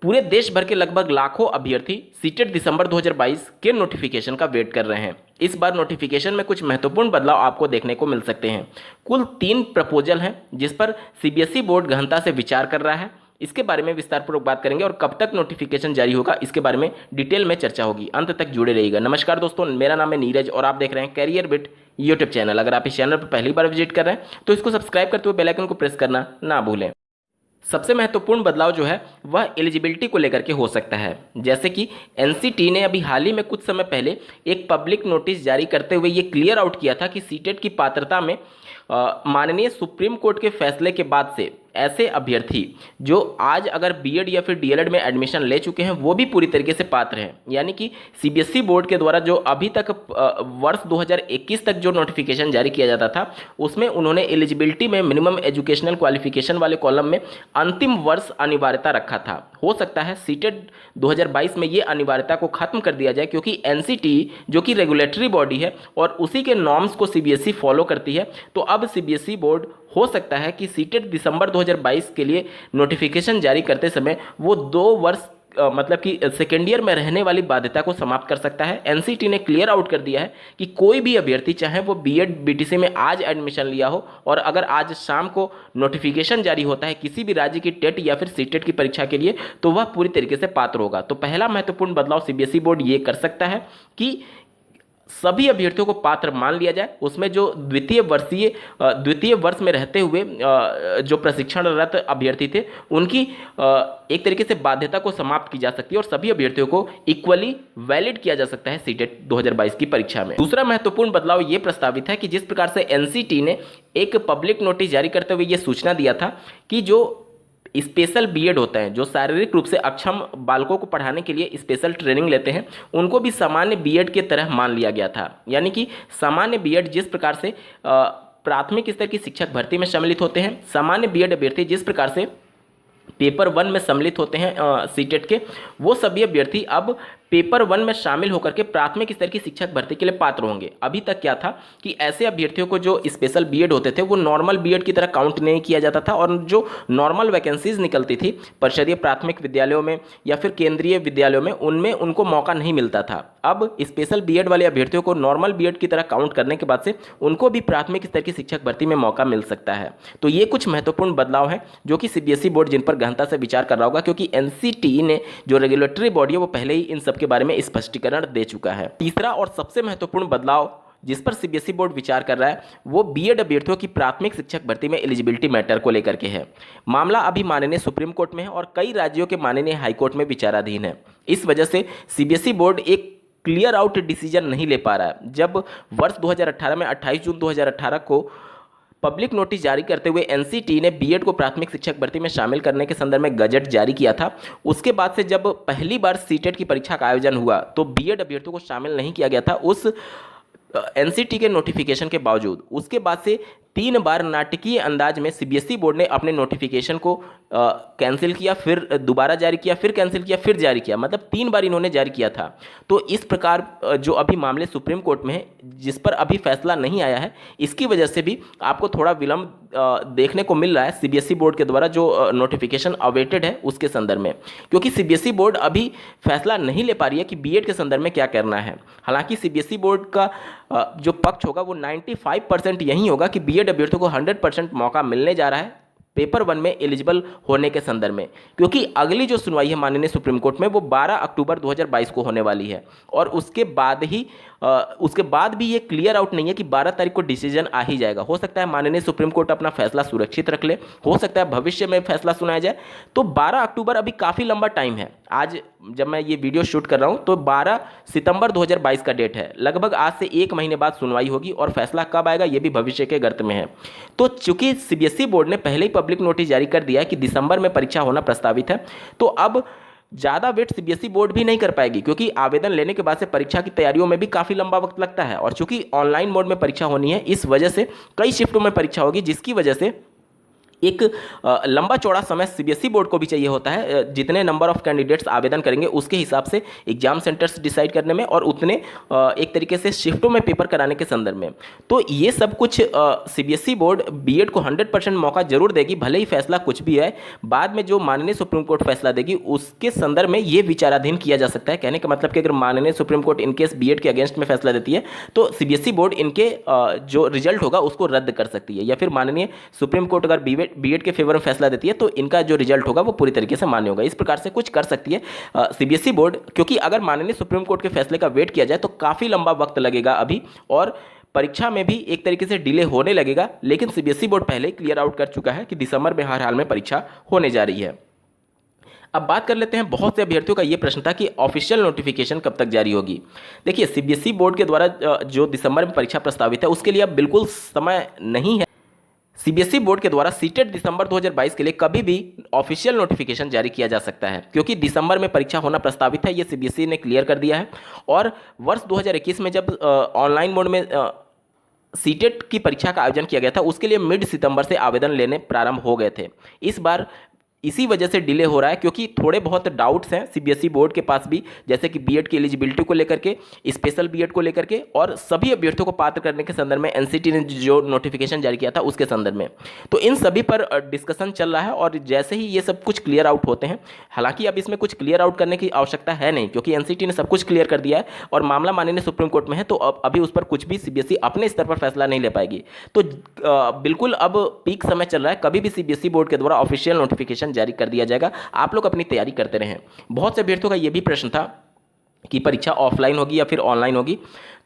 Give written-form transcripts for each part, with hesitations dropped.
पूरे देश भर के लगभग लाखों अभ्यर्थी सीटेट दिसंबर 2022 के नोटिफिकेशन का वेट कर रहे हैं। इस बार नोटिफिकेशन में कुछ महत्वपूर्ण बदलाव आपको देखने को मिल सकते हैं। कुल 3 प्रपोजल हैं जिस पर सीबीएसई बोर्ड गहनता से विचार कर रहा है। इसके बारे में विस्तारपूर्वक बात करेंगे और कब तक नोटिफिकेशन जारी होगा इसके बारे में डिटेल में चर्चा होगी। अंत तक जुड़े रहिएगा। नमस्कार दोस्तों, मेरा नाम है नीरज और आप देख रहे हैं कैरियर बिट यूट्यूब चैनल। अगर आप इस चैनल पर पहली बार विजिट कर रहे हैं तो इसको सब्सक्राइब करते हुए बेल आइकन को प्रेस करना ना भूलें। सबसे महत्वपूर्ण बदलाव जो है वह एलिजिबिलिटी को लेकर के हो सकता है। जैसे कि एनसीटी ने अभी हाल ही में कुछ समय पहले एक पब्लिक नोटिस जारी करते हुए ये क्लियर आउट किया था कि सीटेट की पात्रता में माननीय सुप्रीम कोर्ट के फैसले के बाद से ऐसे अभ्यर्थी जो आज अगर बीएड या फिर डीएलएड में एडमिशन ले चुके हैं वो भी पूरी तरीके से पात्र हैं। यानी कि सीबीएसई बोर्ड के द्वारा जो अभी तक वर्ष 2021 तक जो नोटिफिकेशन जारी किया जाता था उसमें उन्होंने एलिजिबिलिटी में मिनिमम एजुकेशनल क्वालिफिकेशन वाले कॉलम में अंतिम वर्ष अनिवार्यता रखा था। हो सकता है सीटेट 2022 में ये अनिवार्यता को खत्म कर दिया जाए, क्योंकि एनसीटी जो कि रेगुलेटरी बॉडी है और उसी के नॉर्म्स को सीबीएसई फॉलो करती है, तो अब सीबीएसई बोर्ड हो सकता है कि सीटेट दिसंबर 2022 के लिए नोटिफिकेशन जारी करते समय वो 2 वर्ष मतलब कि सेकेंड ईयर में रहने वाली बाध्यता को समाप्त कर सकता है। एनसीटी ने क्लियर आउट कर दिया है कि कोई भी अभ्यर्थी चाहे वो बीएड बीटीसी में आज एडमिशन लिया हो और अगर आज शाम को नोटिफिकेशन जारी होता है किसी भी राज्य की टेट या फिर सीटेट की परीक्षा के लिए तो वह पूरी तरीके से पात्र होगा। तो पहला महत्वपूर्ण बदलाव सीबीएसई बोर्ड ये कर सकता है कि सभी अभ्यर्थियों को पात्र मान लिया जाए। उसमें जो द्वितीय वर्ष में रहते हुए जो प्रशिक्षणरत अभ्यर्थी थे उनकी एक तरीके से बाध्यता को समाप्त की जा सकती है और सभी अभ्यर्थियों को इक्वली वैलिड किया जा सकता है सीटेट 2022 की परीक्षा में। दूसरा महत्वपूर्ण बदलाव ये प्रस्तावित है कि जिस प्रकार से एनसीटी ने एक पब्लिक नोटिस जारी करते हुए ये सूचना दिया था कि जो स्पेशल बीएड होता है, जो शारीरिक रूप से अक्षम बालकों को पढ़ाने के लिए स्पेशल ट्रेनिंग लेते हैं, उनको भी सामान्य बीएड के तरह मान लिया गया था। यानी कि सामान्य बीएड जिस प्रकार से प्राथमिक स्तर की शिक्षक भर्ती में सम्मिलित होते हैं, सामान्य बीएड अभ्यर्थी जिस प्रकार से पेपर 1 में सम्मिलित होते हैं सीटेट के, वो सभी अभ्यर्थी अब पेपर 1 में शामिल होकर के प्राथमिक स्तर की शिक्षक भर्ती के लिए पात्र होंगे। अभी तक क्या था कि ऐसे अभ्यर्थियों को जो स्पेशल बीएड होते थे वो नॉर्मल बीएड की तरह काउंट नहीं किया जाता था और जो नॉर्मल वैकेंसीज निकलती थी परिषदीय प्राथमिक विद्यालयों में या फिर केंद्रीय विद्यालयों में, उनमें उनको मौका नहीं मिलता था। अब स्पेशल बीएड वाले अभ्यर्थियों को नॉर्मल बीएड की तरह काउंट करने के बाद से उनको भी प्राथमिक स्तर की शिक्षक भर्ती में मौका मिल सकता है। तो ये कुछ महत्वपूर्ण बदलाव हैं जो कि सीबीएसई बोर्ड जिन पर गहनता से विचार कर रहा होगा, क्योंकि एनसीटी ने जो रेगुलेटरी बॉडी है वो पहले ही इन सब के बारे में स्पष्टीकरण दे चुका है। तीसरा और सबसे महत्वपूर्ण बदलाव जिस पर सीबीएसई बोर्ड विचार कर रहा है वो बीएड अभ्यर्थियों की प्राथमिक शिक्षक भर्ती में एलिजिबिलिटी मैटर को लेकर के है। मामला अभी माननीय सुप्रीम कोर्ट में है और कई राज्यों के माननीय हाईकोर्ट में विचाराधीन है। इस वजह से सीबीएसई बोर्ड एक क्लियर आउट डिसीजन नहीं ले पा रहा है। जब वर्ष 2018 में 28 जून 2018 को पब्लिक नोटिस जारी करते हुए एनसीटी ने बीएड को प्राथमिक शिक्षक भर्ती में शामिल करने के संदर्भ में गजट जारी किया था, उसके बाद से जब पहली बार सीटेट की परीक्षा का आयोजन हुआ तो बीएड अभ्यर्थियों को शामिल नहीं किया गया था उस एनसीटी के नोटिफिकेशन के बावजूद। उसके बाद से 3 बार नाटकीय अंदाज में सीबीएसई बोर्ड ने अपने नोटिफिकेशन को कैंसिल किया, फिर दोबारा जारी किया, फिर कैंसिल किया, फिर जारी किया, मतलब 3 बार इन्होंने जारी किया था। तो इस प्रकार जो अभी मामले सुप्रीम कोर्ट में है जिस पर अभी फैसला नहीं आया है, इसकी वजह से भी आपको थोड़ा विलंब देखने को मिल रहा है सीबीएसई बोर्ड के द्वारा जो नोटिफिकेशन अवेटेड है उसके संदर्भ में, क्योंकि सीबीएसई बोर्ड अभी फैसला नहीं ले पा रही है कि बीएड के संदर्भ में क्या करना है। हालांकि सीबीएसई बोर्ड का जो पक्ष होगा वो 95% यही होगा कि बीएड अभ्यर्थियों को 100% मौका मिलने जा रहा है पेपर 1 में एलिजिबल होने के संदर्भ में, क्योंकि अगली जो सुनवाई है माननीय सुप्रीम कोर्ट में वो 12 अक्टूबर 2022 को होने वाली है और उसके बाद भी ये क्लियर आउट नहीं है कि 12 तारीख को डिसीजन आ ही जाएगा। हो सकता है माननीय सुप्रीम कोर्ट अपना फैसला सुरक्षित रख ले, हो सकता है भविष्य में फैसला सुनाया जाए। तो 12 अक्टूबर अभी काफ़ी लंबा टाइम है। आज जब मैं ये वीडियो शूट कर रहा हूँ तो 12 सितंबर 2022 का डेट है। लगभग आज से 1 महीने बाद सुनवाई होगी और फैसला कब आएगा ये भी भविष्य के गर्त में है। तो चूंकि सीबीएसई बोर्ड ने पहले ही पब्लिक नोटिस जारी कर दिया है कि दिसंबर में परीक्षा होना प्रस्तावित है, तो अब ज़्यादा वेट सीबीएसई बोर्ड भी नहीं कर पाएगी, क्योंकि आवेदन लेने के बाद से परीक्षा की तैयारियों में भी काफ़ी लंबा वक्त लगता है और चूंकि ऑनलाइन मोड में परीक्षा होनी है इस वजह से कई शिफ्टों में परीक्षा होगी, जिसकी वजह से एक लंबा चौड़ा समय सीबीएसई बोर्ड को भी चाहिए होता है, जितने नंबर ऑफ कैंडिडेट्स आवेदन करेंगे उसके हिसाब से एग्जाम सेंटर्स डिसाइड करने में और उतने एक तरीके से शिफ्टों में पेपर कराने के संदर्भ में। तो ये सब कुछ सीबीएसई बोर्ड बीएड को 100% मौका जरूर देगी, भले ही फैसला कुछ भी है, बाद में जो माननीय सुप्रीम कोर्ट फैसला देगी उसके संदर्भ में ये विचाराधीन किया जा सकता है। कहने का मतलब कि अगर माननीय सुप्रीम कोर्ट इनकेस बीएड के अगेंस्ट में फैसला देती है तो सीबीएसई बोर्ड इनके जो रिजल्ट होगा उसको रद्द कर सकती है, या फिर माननीय सुप्रीम कोर्ट अगर बीएड के फेवर में फैसला देती है तो इनका जो रिजल्ट होगा वो पूरी तरीके से मान्य होगा। इस प्रकार से कुछ कर सकती है सीबीएसई बोर्ड, क्योंकि अगर माननीय सुप्रीम कोर्ट के फैसले का वेट किया जाए तो काफ़ी लंबा वक्त लगेगा अभी, और परीक्षा में भी एक तरीके से डिले होने लगेगा। लेकिन सीबीएसई बोर्ड पहले क्लियर आउट कर चुका है कि दिसंबर में हर हाल में परीक्षा होने जा रही है। अब बात कर लेते हैं, बहुत से अभ्यर्थियों का ये प्रश्न था कि ऑफिशियल नोटिफिकेशन कब तक जारी होगी। देखिए, सीबीएसई बोर्ड के द्वारा जो दिसंबर में परीक्षा प्रस्तावित है उसके लिए अब बिल्कुल समय नहीं है। सीबीएसई बोर्ड के द्वारा सीटेट दिसंबर 2022 के लिए कभी भी ऑफिशियल नोटिफिकेशन जारी किया जा सकता है, क्योंकि दिसंबर में परीक्षा होना प्रस्तावित है, ये सीबीएसई ने क्लियर कर दिया है। और वर्ष 2021 में जब ऑनलाइन मोड में सीटेट की परीक्षा का आयोजन किया गया था उसके लिए मिड सितंबर से आवेदन लेने प्रारंभ हो गए थे। इस बार इसी वजह से डिले हो रहा है, क्योंकि थोड़े बहुत डाउट्स हैं सीबीएसई बोर्ड के पास भी, जैसे कि बीएड की एलिजिबिलिटी को लेकर के, स्पेशल बीएड को लेकर के, और सभी अभ्यर्थियों को पात्र करने के संदर्भ में एनसीटी ने जो नोटिफिकेशन जारी किया था उसके संदर्भ में। तो इन सभी पर डिस्कशन चल रहा है, और जैसे ही ये सब कुछ क्लियर आउट होते हैं, हालांकि अब इसमें कुछ क्लियर आउट करने की आवश्यकता है नहीं, क्योंकि एनसीटी ने सब कुछ क्लियर कर दिया है और मामला माननीय सुप्रीम कोर्ट में है, तो अब अभी उस पर कुछ भी सीबीएसई अपने स्तर पर फैसला नहीं ले पाएगी। तो बिल्कुल अब पीक समय चल रहा है, कभी भी सीबीएसई बोर्ड के द्वारा ऑफिशियल नोटिफिकेशन जारी कर दिया जाएगा। आप लोग अपनी तैयारी करते रहें। बहुत से अभ्यर्थियों का यह भी प्रश्न था कि परीक्षा ऑफलाइन होगी या फिर ऑनलाइन होगी।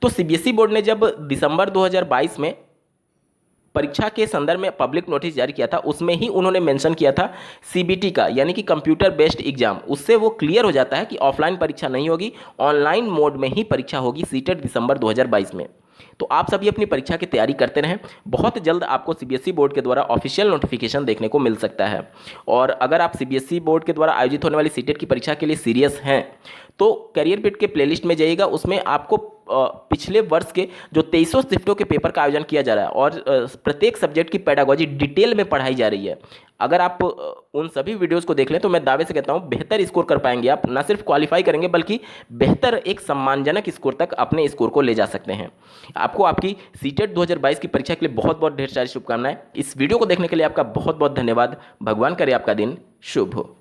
तो सीबीएसई बोर्ड ने जब दिसंबर 2022 में परीक्षा के संदर्भ में पब्लिक नोटिस जारी किया था, उसमें ही उन्होंने मेंशन किया था सीबीटी का, यानी कि कंप्यूटर बेस्ड एग्जाम। उससे वो क्लियर हो जाता है कि ऑफलाइन परीक्षा नहीं होगी, ऑनलाइन मोड में ही परीक्षा होगी सीटेट दिसंबर 2022 में। तो आप सभी अपनी परीक्षा की तैयारी करते रहें, बहुत जल्द आपको सीबीएसई बोर्ड के द्वारा ऑफिशियल नोटिफिकेशन देखने को मिल सकता है। और अगर आप सीबीएसई बोर्ड के द्वारा आयोजित होने वाली सीटेट की परीक्षा के लिए सीरियस हैं तो कैरियर बिट के प्लेलिस्ट में जाइएगा, उसमें आपको पिछले वर्ष के जो 2300 शिफ्टों के पेपर का आयोजन किया जा रहा है और प्रत्येक सब्जेक्ट की पेडागोजी डिटेल में पढ़ाई जा रही है। अगर आप उन सभी वीडियोस को देख लें तो मैं दावे से कहता हूं बेहतर स्कोर कर पाएंगे। आप ना सिर्फ क्वालिफाई करेंगे बल्कि बेहतर एक सम्मानजनक स्कोर तक अपने स्कोर को ले जा सकते हैं। आपको आपकी सीटेट 2022 की परीक्षा के लिए बहुत बहुत ढेर सारी शुभकामनाएं। इस वीडियो को देखने के लिए आपका बहुत बहुत धन्यवाद। भगवान करे आपका दिन शुभ हो।